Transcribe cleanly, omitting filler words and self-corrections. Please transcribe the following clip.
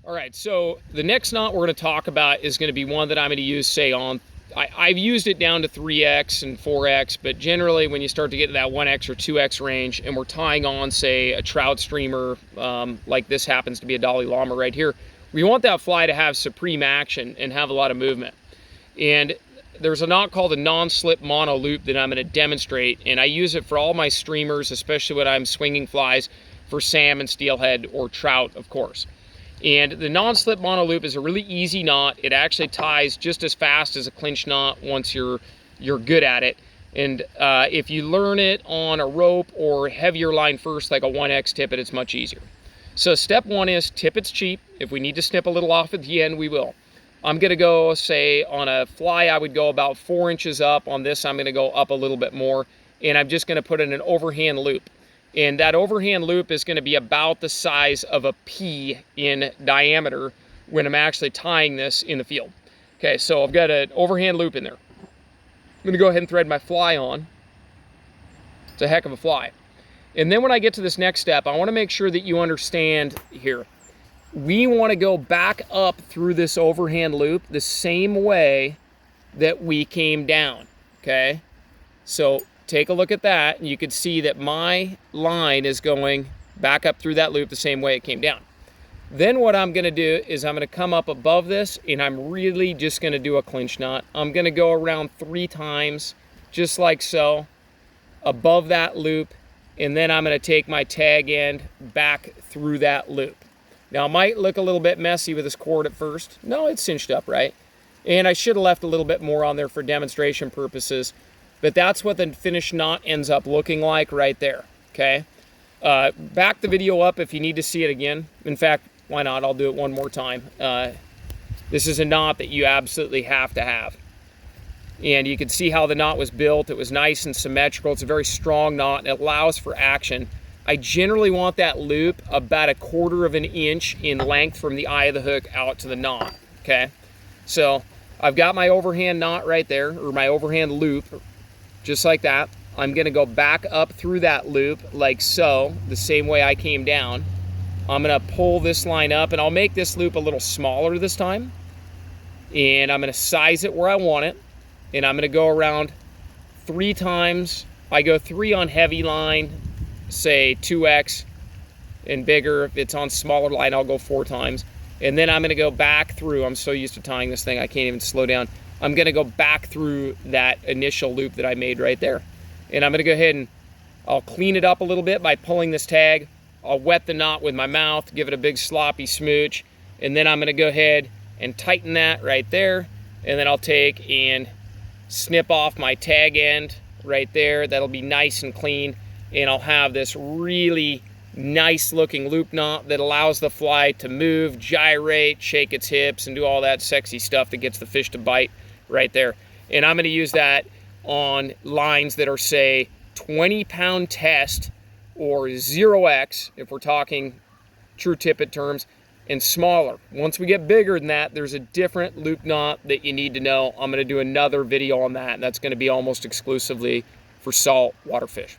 All right, so the next knot we're going to talk about is going to be one that I'm going to use, say, on, I've used it down to 3x and 4x, but generally when you start to get to that 1x or 2x range and we're tying on, say, a trout streamer, like this happens to be a dolly llama right here, we want that fly to have supreme action and have a lot of movement. And there's a knot called a non-slip mono loop that I'm going to demonstrate, and I use it for all my streamers, especially when I'm swinging flies for salmon, steelhead, or trout, of course. And the non-slip mono loop is a really easy knot. It actually ties just as fast as a clinch knot once you're good at it. And if you learn it on a rope or heavier line first, like a 1x tippet, it's much easier. So step one is tippet's cheap. If we need to snip a little off at the end, we will. I'm going to go, say, on a fly, I would go about 4 inches up. On this, I'm going to go up a little bit more. And I'm just going to put in an overhand loop. And that overhand loop is going to be about the size of a pea in diameter when I'm actually tying this in the field. Okay, so I've got an overhand loop in there. I'm going to go ahead and thread my fly on. It's a heck of a fly. And then when I get to this next step, I want to make sure that you understand here. We want to go back up through this overhand loop the same way that we came down, okay? So take a look at that, and you can see that my line is going back up through that loop the same way it came down. Then what I'm going to do is I'm going to come up above this, and I'm really just going to do a clinch knot. I'm going to go around 3 times, just like so, above that loop, and then I'm going to take my tag end back through that loop. Now, it might look a little bit messy with this cord at first. No, it's cinched up right. And I should have left a little bit more on there for demonstration purposes. But that's what the finished knot ends up looking like right there, okay? Back the video up if you need to see it again. In fact, why not? I'll do it one more time. This is a knot that you absolutely have to have. And you can see how the knot was built. It was nice and symmetrical. It's a very strong knot, and it allows for action. I generally want that loop about 1/4 of an inch in length from the eye of the hook out to the knot, okay? So I've got my overhand knot right there, or my overhand loop, just like that. I'm gonna go back up through that loop like so, the same way I came down. I'm gonna pull this line up, and I'll make this loop a little smaller this time. And I'm gonna size it where I want it. And I'm gonna go around 3 times. I go 3 on heavy line, say 2x, and bigger. If it's on smaller line, I'll go 4 times. And then I'm gonna go back through. I'm so used to tying this thing, I can't even slow down. I'm gonna go back through that initial loop that I made right there. And I'm gonna go ahead and I'll clean it up a little bit by pulling this tag. I'll wet the knot with my mouth, give it a big sloppy smooch. And then I'm gonna go ahead and tighten that right there. And then I'll take and snip off my tag end right there. That'll be nice and clean. And I'll have this really nice looking loop knot that allows the fly to move, gyrate, shake its hips, and do all that sexy stuff that gets the fish to bite right there. And I'm going to use that on lines that are, say, 20-pound test or 0x, if we're talking true tippet terms, and smaller. Once we get bigger than that, there's a different loop knot that you need to know. I'm going to do another video on that, and that's going to be almost exclusively for saltwater fish.